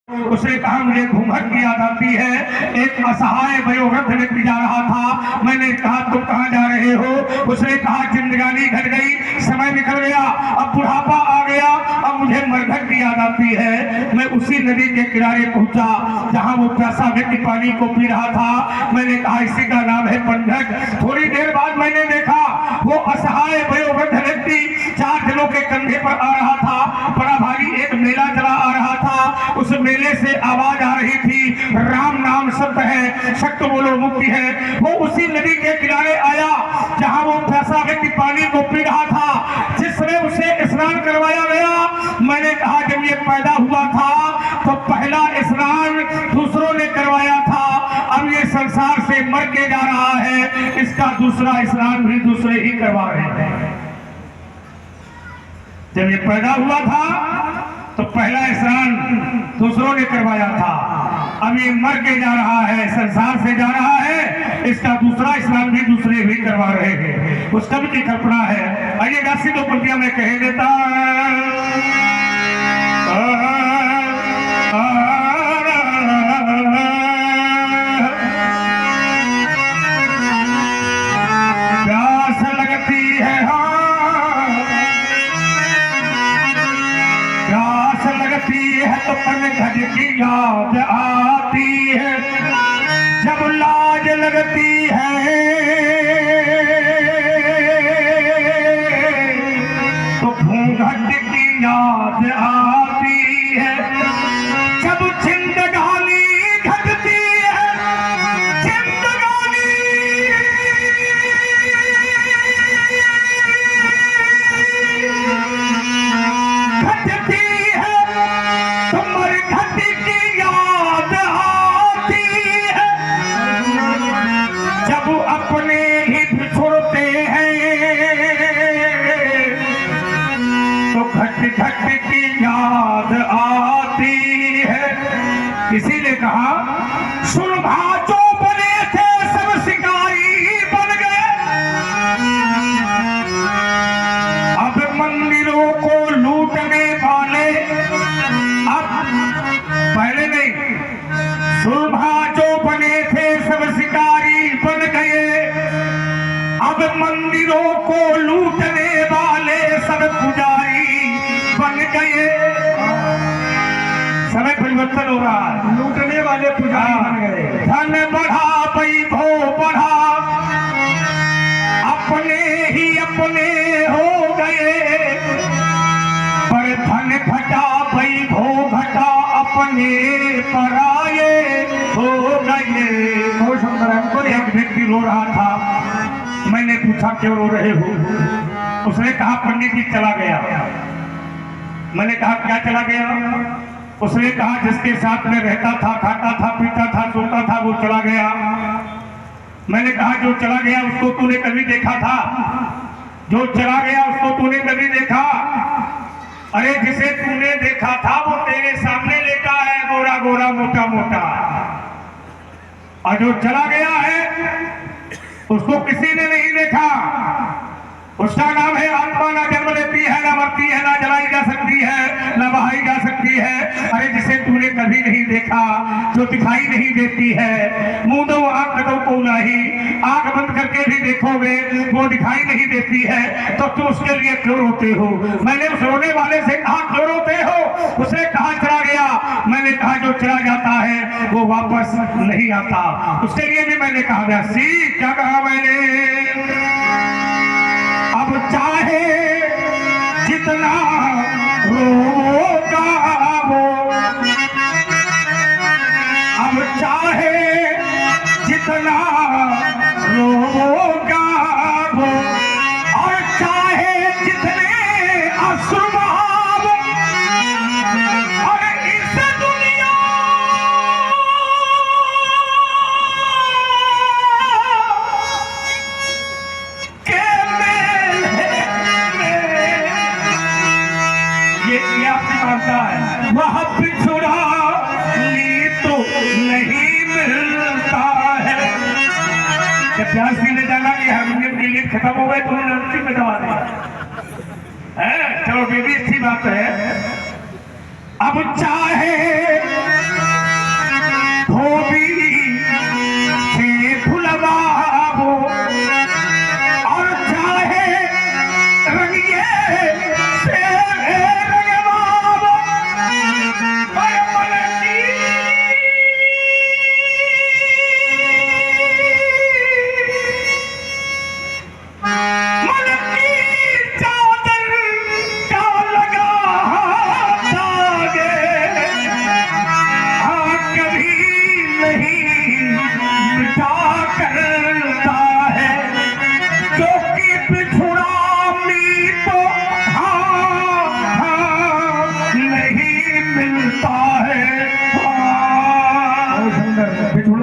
उसने कहा मुझे घूंघट की याद आती है। एक असहाय वयोवृद्ध व्यक्ति जा रहा था। मैंने कहा तुम कहाँ जा रहे हो? उसने कहा जिंदगानी घट गई, समय निकल गया, अब बुढ़ापा आ गया, अब मुझे मरघट की याद आती है। मैं उसी नदी के किनारे पहुंचा जहां वो प्यासा व्यक्ति पानी को पी रहा था। मैंने कहा इसी का नाम है पंढट। थोड़ी देर बाद मैंने देखा वो असहाय वयोवृद्ध व्यक्ति 4 जनों के कंधे पर आ रहा था। बड़ा भारी एक मेला चला आ रहा था। उस मेले से आवाज आ रही थी, राम नाम सत्य है, शक्त बोलो मुक्ति है। वो उसी नदी के किनारे आया जहां वो प्यासा व्यक्ति पानी को पी रहा था, जिसमें उसे स्नान करवाया गया। मैंने कहा जब ये पैदा हुआ था तो पहला स्नान दूसरों ने करवाया था, अब ये संसार से मर के जा रहा है, इसका दूसरा स्नान भी दूसरे ही करवा रहे हैं। जब ये पैदा हुआ था तो पहला स्नान दूसरों ने करवाया था, अब ये मर के जा रहा है, संसार से जा रहा है, इसका दूसरा स्नान भी दूसरे भी करवा रहे हैं। उस कवि की कल्पना है। आइए गासी दो पंक्तियां में कह देता प्यास लगती है, है तो पंढट की याद आती है। जब लाज लगती है तो घूंघट की याद आती है। जब जिंदगानी घटती है, जिंदगानी घटती है, अपने ही बिछुड़ते हैं तो घट घट की याद आती है। किसी ने कहा सुरभा जो बने थे सब शिकारी बन गए, अब मंदिरों को लूटने वाले, अब पहले नहीं, सुरभा जो बने थे सब शिकारी बन गए, अब मंदिरों को लूटने वाले सब पुजारी बन गए। समय परिवर्तन हो रहा है, लूटने वाले पुजारी बन गए। धन बढ़ा, वैभव बढ़ा, अपने ही अपने हो गए, पर धन घटा वैभव घटा, अपने पराये हो गए। बहुत सुंदर है। तो एक व्यक्ति रो रहा था। मैंने पूछा क्यों रो रहे हो? उसने कहा पंडित जी चला गया। मैंने कहा क्या चला गया? उसने कहा जिसके साथ में रहता था, खाता था, पीता था, सोता था, वो चला गया। मैंने कहा जो चला गया उसको तूने कभी देखा था? जो चला गया उसको तूने कभी देखा? अरे जिसे तूने देखा था वो तेरे सामने लेटा है, गोरा गोरा मोटा मोटा, और जो चला गया है उसको किसी ने नहीं देखा। उसका नाम है आत्मा, ना जन्म लेती है, ना मरती है, ना जलाई जा सकती है, ना बहाई जा सकती है। अरे जिसे तूने कभी नहीं देखा, जो दिखाई नहीं देती है, मुंह दो आंख दो को नहीं, आंख बंद करके भी देखोगे वो दिखाई नहीं देती है, तो तू उसके लिए क्यों रोते हो? मैंने उस रोने वाले से कहा क्यों रोते हो? उसने कहा चला गया। मैंने कहा जो चला जाता है वो वापस नहीं आता। उसके लिए भी मैंने कहा क्या कहा मैंने? अब चाहे जितना रोगा वो, अब चाहे जितना रोगा वो, और चाहे जितने अश्रु बहाओ, और इस दुनिया ये आपकी मानता है, वह पिछड़ा ली तो नहीं मिलता है। जब प्यास पीने जाना कि हारमोनियम के लिए खत्म हो गए तो उन्होंने अंतिम में दबा दिया। चलो ये भी अच्छी बात है। अब चाहे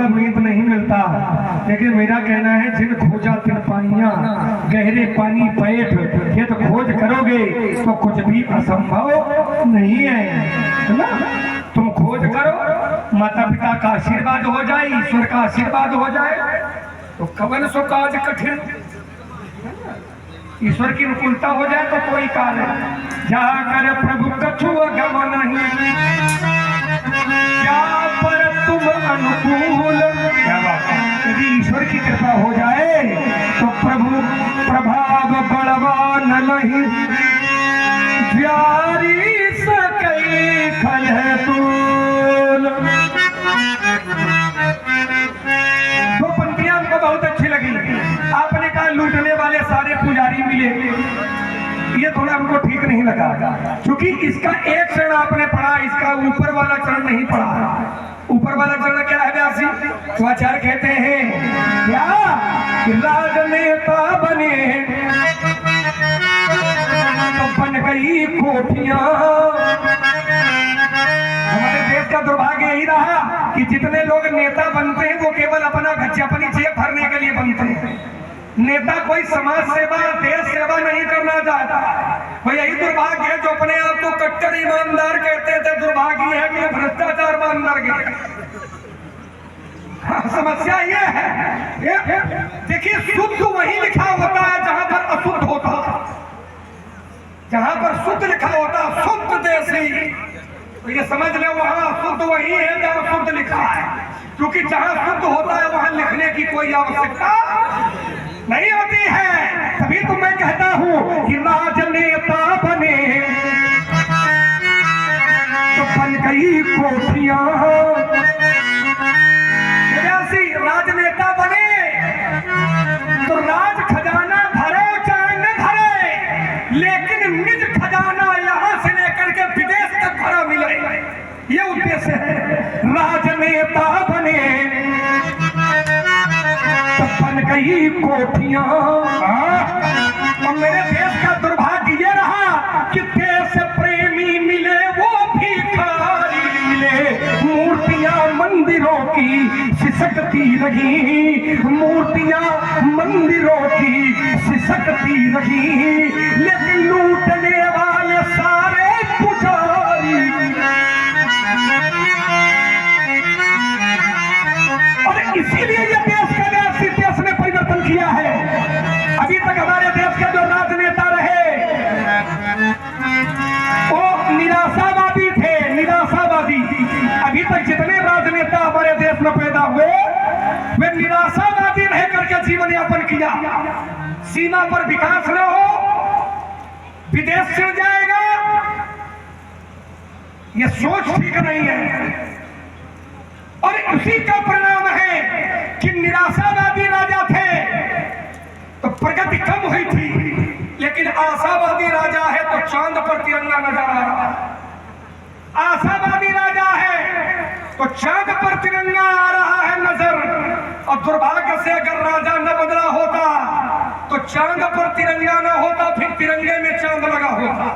सूरज मीत नहीं मिलता, लेकिन मेरा कहना है जिन खोजा तिन पाइयां, गहरे पानी पैठ, ये तो खोज करोगे तो कुछ भी असंभव नहीं है ना। तुम खोज करो, माता पिता का आशीर्वाद हो जाए, ईश्वर का आशीर्वाद हो जाए तो कवन सो काज कठिन, ईश्वर की अनुकूलता हो जाए तो कोई कार्य। जाकर प्रभु कछु गम नहीं, क्या पर तुम अनुकूल। क्या बात है, यदि ईश्वर की कृपा हो जाए तो प्रभु प्रभाव बलवान नहीं, जारी सकई खल है तूल। दो पंक्तियां हमको बहुत अच्छी लगी। आपने कहा लूटने वाले सारे पुजारी मिले, ये थोड़ा हमको ठीक नहीं लगा, क्योंकि इसका एक चरण आपने पढ़ा, इसका ऊपर वाला चरण नहीं पढ़ा। ऊपर वाला चरण क्या है व्यासी? तो आचार्य कहते हैं क्या कि राजनेता बने तो बन गई कोठियां। हमारे देश का दुर्भाग्य यही रहा कि जितने लोग नेता बनते हैं वो केवल अपना अपनी जेब भरने के लिए बनते हैं। नेता कोई समाज सेवा, देश सेवा नहीं करना चाहता। भाई यही दुर्भाग्य है, जो अपने आप को कट्टर ईमानदार कहते थे, दुर्भाग्य है कि भ्रष्टाचार में अंदर गए। समस्या ये है, देखिए शुद्ध वही लिखा होता है जहां पर अशुद्ध होता, जहां पर शुद्ध लिखा होता, शुद्ध देसी, तो ये समझ ले वहां शुद्ध वही है जहां शुद्ध लिखा है, क्योंकि जहां शुद्ध होता है वहां लिखने की कोई आवश्यकता नहीं होती है। तभी तो मैं कहता हूं कि राजनेता बने तो बन गई कोठियां। राजनेता बने तो राज खजाना भरे चाहे न भरे, लेकिन निज खजाना यहां से लेकर के विदेश तक भरा मिले, ये उद्देश्य है। राजनेता बने तो बन गई कोठियां। और मेरे देश का दुर्भाग्य ये रहा कि देश प्रेमी मिले वो भिखारी मिले, मूर्तियां मंदिरों की सिसकती रही, मूर्तियां मंदिरों की सिसकती रही, लेकिन लूटने वाले सारे पुजारी। और इसीलिए ये देश का देश ने परिवर्तन किया है। अभी तक हमारे देश के जो राजनेता रहे वो निराशावादी थे, निराशावादी। अभी तक जितने राजनेता हमारे देश में पैदा हुए वे निराशावादी रह करके जीवन यापन किया। सीमा पर विकास न हो, विदेश चल जाएगा, ये सोच ठीक नहीं है। और उसी का परिणाम है कि निराशावादी राजा थे तो प्रगति कम हुई थी, लेकिन आशावादी राजा है तो चांद पर तिरंगा नजर आ रहा है। आशावादी राजा है तो चांद पर तिरंगा आ रहा है नजर। और दुर्भाग्य से अगर राजा न बदला होता तो चांद पर तिरंगा न होता, फिर तिरंगे में चांद लगा होता।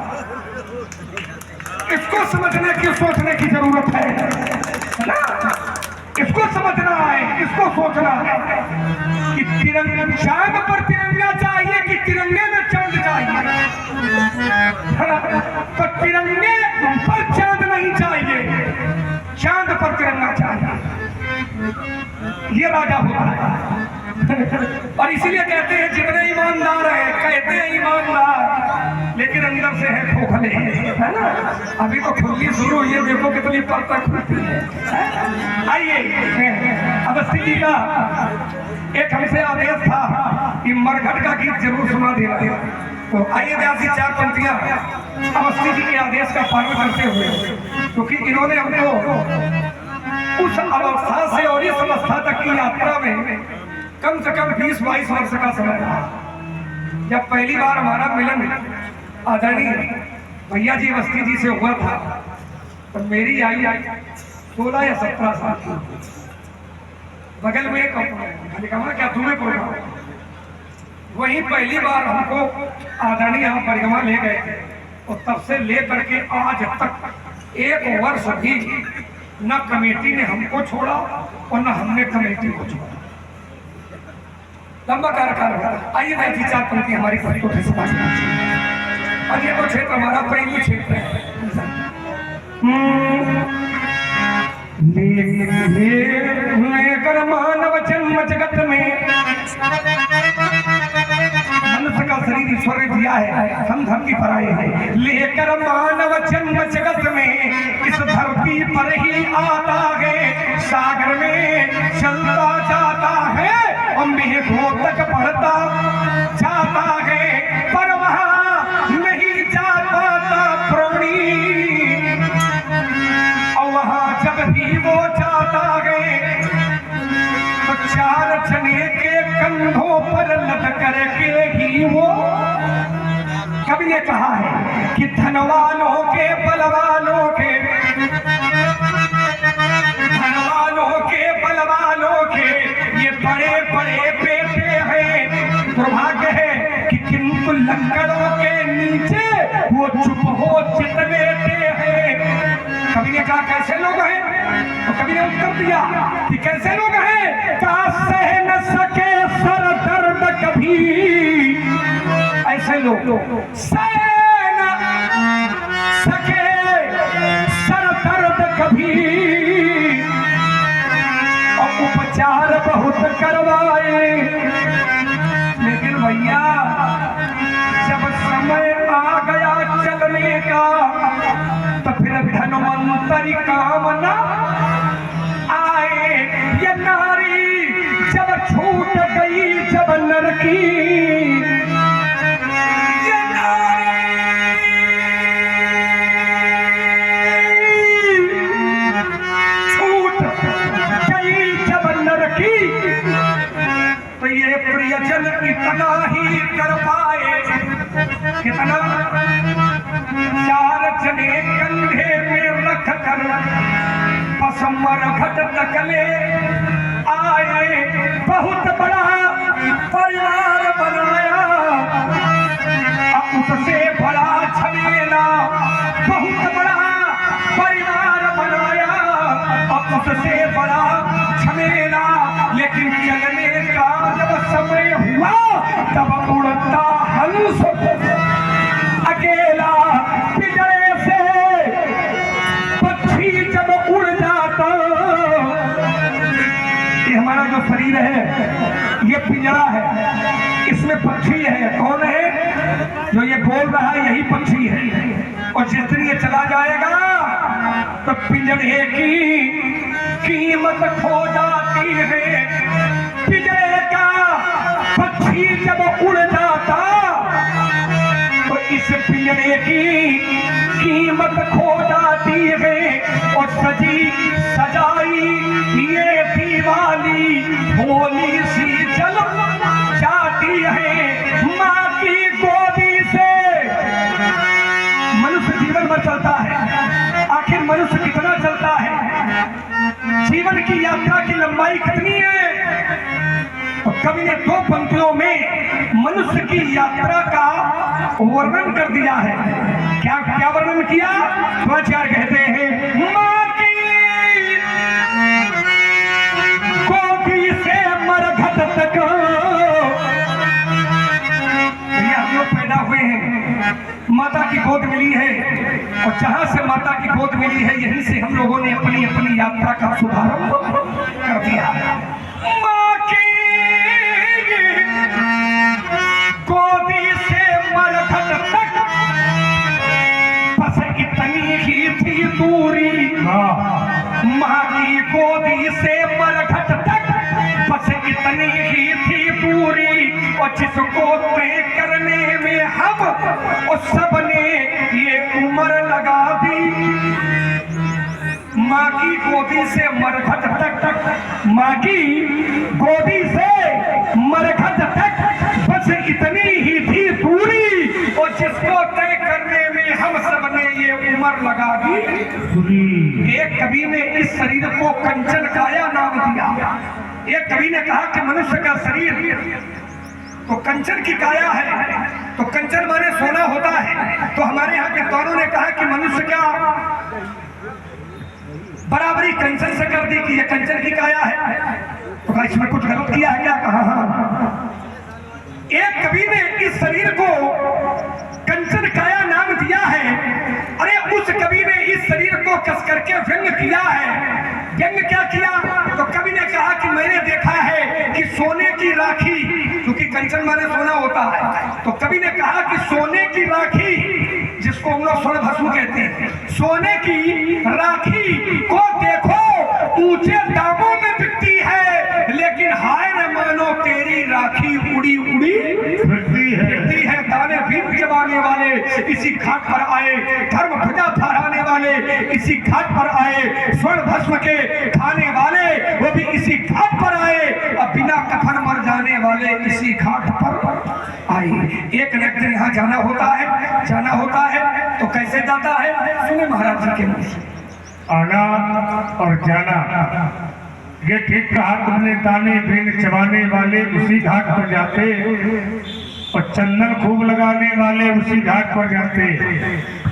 इसको समझने की, सोचने की जरूरत है ना? इसको समझना है, इसको सोचना है कि तिरंगा, चांद पर तिरंगा चाहिए कि तिरंगे में चांद चाहिए। तो तिरंगे पर चांद नहीं चाहिए, चांद पर तिरंगा चाहिए। ये राजा होता है। और इसीलिए कहते हैं जितने ईमानदार है, कहते हैं ईमानदार, लेकिन अंदर से है खोखले, है ना? अभी तो खुली शुरू हुई है, देखो कितनी पर तक खुलती है। आइए, अवस्थी जी का एक हमसे आदेश था कि मरघट का गीत जरूर सुना देना। तो आइए व्यास जी चार पंक्तियां अवस्थी जी के आदेश का पालन करते हुए, क्योंकि इन्होंने हमको उस अवस्था से और इस अवस्था तक की यात्रा में कम से कम 20-22 वर्ष का समय रहा। जब पहली बार हमारा मिलन आदरणीय भैया जी अवस्थी जी से हुआ था तो मेरी आई 16 या 17 साल की। बगल में एक परिक्रमा क्या दूर प्रोग्राम, वहीं पहली बार हमको आदरणीय यहाँ परिक्रमा ले गए थे। और तब से लेकर के आज तक 1 वर्ष भी न कमेटी ने हमको छोड़ा और न हमने कमेटी को छोड़ा। लंबा कार्यकाल। आइए मैं 3-4 पंक्ति हमारी फरीदों से समाज में। और ये तो क्षेत्र हमारा प्रेमी क्षेत्र है। लेकर मानव जन्म जगत में मनुष्य का शरीर ईश्वर ने दिया है, हम धर्म की पराये हैं। लेकर मानव जन्म जगत में इस धरती पर ही आता है, सागर में चलता जाता है और मेघों तक बढ़ता जाता है, पर वहां नहीं जा पाता प्राणी। और वहां जब भी वो जाता है तो 4 जने के कंधों पर लद करके ही वो। कवि ने कहा है कि धनवानों के बलवानों के ये बड़े बड़े बेटे हैं। दुर्भाग्य है कि किंतु लंगड़ों के नीचे वो चुप हो चित बेटे हैं। कवि ने कहा कैसे लोग हैं? तो कवि ने उत्तर दिया कि कैसे लोग हैं? का सह न सके सर दर्द कभी, ऐसे लोग सह न सके सर दर्द कभी, और उपचार बहुत करवाए। लेकिन भैया जब समय आ गया चलने का तो फिर धनवंतरी कामना आए। ये नारी जब छूट गई जब नर की, ये नारी छूट गई जब नर की, तो ये प्रियजन इतना ही कर पाए। कितना? 4 जने कंधे में रख कर पसमर घट तकले आए। बहुत बड़ा परिवार बनाया, उससे बड़ा झमेला। बहुत बड़ा परिवार बनाया, उससे बड़ा झमेला। लेकिन चलने का जब समय हुआ तब उड़ता हंस अकेला पिंजरे से पक्षी जब उड़ जाता। ये हमारा जो शरीर है ये पिंजरा है, इसमें पक्षी है। कौन है? जो ये बोल रहा है यही पक्षी है। और जिस दिन ये चला जाएगा तो पिंजरे की कीमत खो जाती है। पिंजरे का पक्षी जब उड़ जाता तो इस पिंजरे की कीमत खो जाती है। और सजी सजाई ये दीवाली होली सी जल जाती है। माँ की गोदी से मनुष्य जीवन भर चलता है। आखिर मनुष्य कितना चलता है? जीवन की यात्रा की लंबाई कितनी है? तो कवि ने 2 पंक्तियों में मनुष्य की यात्रा का वर्णन कर दिया है। क्या क्या वर्णन किया? स्वाचार्य कहते हैं माँ की गोदी से मरघट तक। हम लोग पैदा हुए हैं, माता की गोद मिली है, और जहां से माता की गोद मिली है यहीं से हम लोगों ने अपनी अपनी यात्रा का शुभारंभ कर दिया। माँ की गोदी से मरघट तक बस इतनी ही थी दूरी। माँ की गोदी से मरघट तक बस इतनी ही थी दूरी। और जिसको तय करने में हम और सबने ये उम्र लगा दी। माँ की गोदी से मरघट तक, माँ की गोदी से मरघट तक बस इतनी ही थी दूरी। और जिसको तय करने में हम सबने ये उम्र लगा दी। एक कवि ने इस शरीर को कंचन काया नाम दिया। एक कवि ने कहा कि मनुष्य का शरीर तो कंचन की काया है। तो कंचन माने सोना होता है। तो हमारे यहाँ के तौरों ने कहा कि मनुष्य क्या बराबरी कंचन से कर दी कि ये कंचन की काया है। तो कहा इसमें कुछ गलत किया है क्या? कहा हाँ। एक कवि ने इस शरीर को कंचन काया नाम दिया है। अरे उस कवि ने इस शरीर को कस करके व्यंग किया है। व्यंग क्या किया? तो कवि ने कहा कि मैंने देखा है कि सोने की राखी, क्योंकि कंचन माने सोना होता है, तो कवि ने कहा कि सोने की राखी, जिसको हम लोग स्वर्ण भस्म कहते हैं, सोने की राखी को देखो ऊंचे दामों में बिकती है, लेकिन हाय न मानो तेरी राखी उड़ी उड़ी बिकती है। दाने भीम जमाने वाले इसी घाट पर आए, धर्म ध्वजा फहराने वाले इसी घाट पर आए, स्वर्ण भस्म के खाने वाले वो भी इसी घाट पर आए, अब बिना कफन मर जाने वाले इसी घाट पर आए। एक न एक दिन यहाँ जाना होता है तो कैसे जाता है? सुने महाराज जी के मुंह से। आना और जाना, ये ठीक कहा तुमने। दाने भीम चबाने वाले उसी घाट पर जाते और चंदन खूब लगाने वाले उसी घाट पर जाते,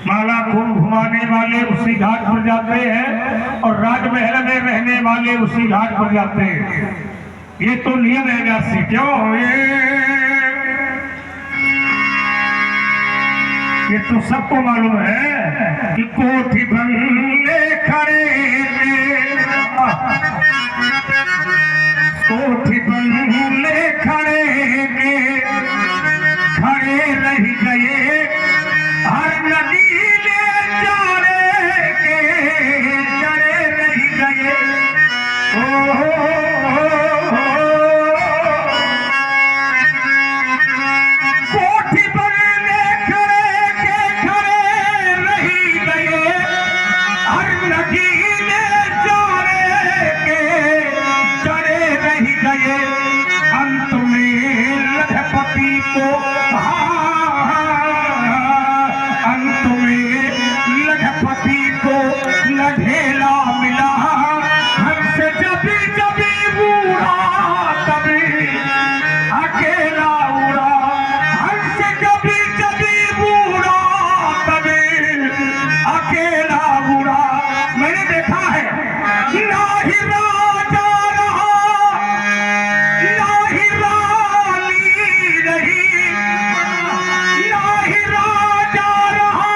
माला खूब घुमाने वाले उसी घाट पर जाते हैं, और राजमहल में रहने वाले उसी घाट पर जाते हैं। ये तो नियम है व्यासी। क्यों? ये तो सबको मालूम है कि कोठी बंगले खड़े, कोठी बंगले खड़े रह गए, हर नदी में जाने के जड़े रह गए। कोठी बंगले खड़े रह गए, हर नदी में जाने के जड़े रह गए। अंत में लखपति को लढेला मिला, हमसे जबी बूढ़ा तभी अकेला उड़ा, हमसे जबी बूढ़ा तभी अकेला उड़ा। मैंने देखा है, ना ही राजा रहा, ना ही रानी रही, ना ही राजा रहा,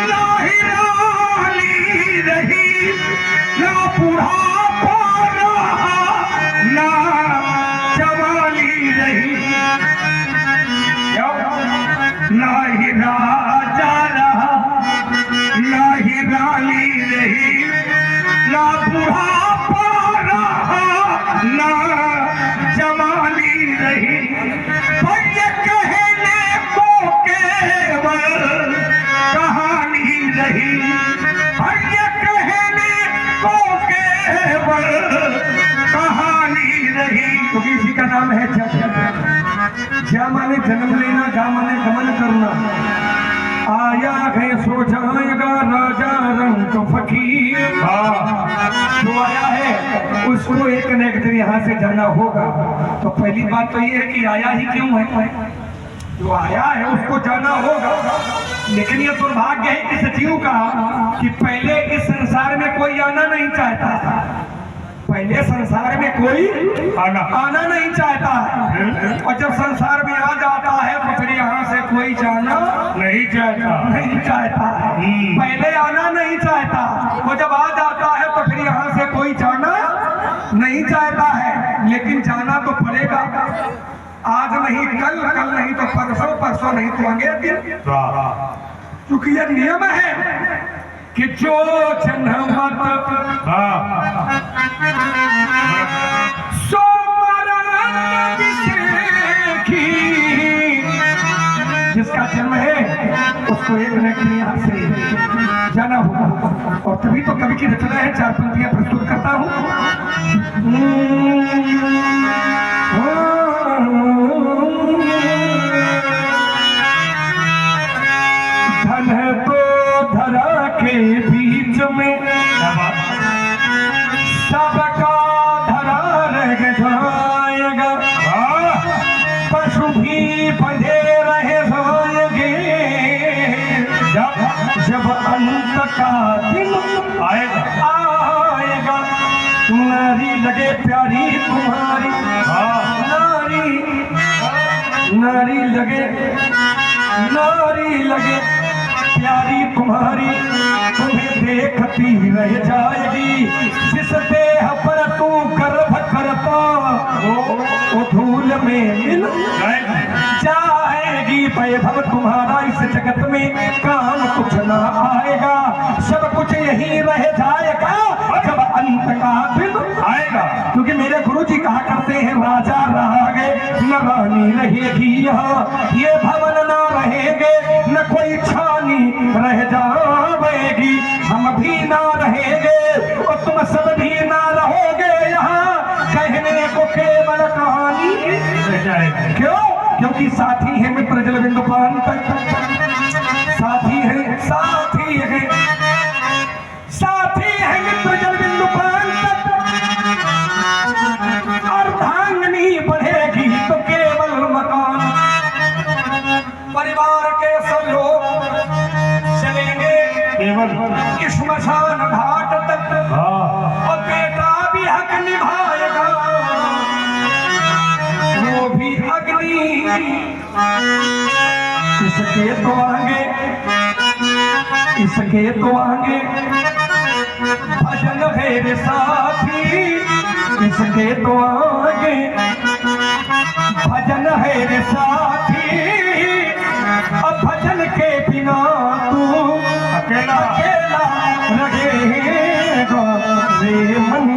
ना ही रानी रही, ना बुढ़ापा रहा, ना जवानी रही। ना ही राजा रहा, ना ही रानी रही, ना बुढ़ापा रहा, ना जवानी रही। पर ये कहने को केवल कहानी रही, पर ये कहने को केवल कहानी रही। क्योंकि इसी का नाम है ज्या माने जन्म लेना, गा माने गमन करना। आया है सो जाएगा राजा रंग फकीर। जो आया है उसको एक न एक दिन यहाँ से जाना होगा। तो पहली बात तो ये है कि आया ही क्यों है? जो आया है उसको जाना होगा। लेकिन ये दुर्भाग्य है इस जीव का कि पहले इस संसार में कोई आना नहीं चाहता था। पहले संसार में कोई आना नहीं चाहता है, और जब संसार में आ जाता है तो फिर यहाँ से कोई जाना नहीं चाहता है। पहले आना नहीं चाहता, वो जब आ जाता है तो फिर यहाँ से कोई जाना नहीं चाहता है। लेकिन जाना तो पड़ेगा, आज नहीं कल, कल नहीं तो परसों, परसों नहीं तो अगले दिन। क्योंकि यह नियम है कि जो जनमत सो मरण बिसेखी, जिसका जन्म है उसको एक न एक दिन यहाँ से जाना होगा। और तभी तो कवि की रचना है, 4 पंक्तियां प्रस्तुत करता हूँ। धन है तो धरा के बीच में सबका धरा रह जाएगा, पशु भी बंधे रह जाएंगे, जब अंत का दिन आएगा। नारी लगे प्यारी तुम्हारी, नारी नारी लगे प्यारी तुम्हारी, तुम्हें देखती रह जाएगी। जिस देह पर तू गर्भ करता वो धूल में मिल जाएगी। वैभव तुम्हारा इस जगत में काम कुछ ना आएगा, सब कुछ यही रह जाएगा जब अंत का दिन आएगा। क्योंकि मेरे गुरुजी कहा करते हैं, राजा रहागे न रानी रहेगी, यहाँ ये भवन ना रहेंगे न कोई छानी रह जाएगी। हम भी ना रहेंगे और तुम सब भी ना रहोगे यहाँ, कहने को केवल कहानी रह जाएगी। क्यों? क्योंकि साथी है मित्र जल बिंदु पान तक, साथी है मित्र जल बिंदु पान तक। अर्धांगनी बढ़ेगी तो केवल मकान, परिवार के सब लोग चलेंगे केवल श्मशान घाट तक, और बेटा भी हक निभाएगा, वो भी अग्नि। इसके तो आगे भजन मेरे साथी, इसके तो आगे भजन है रे साथी। अब भजन के बिना तू अकेला रहेगा रे मन।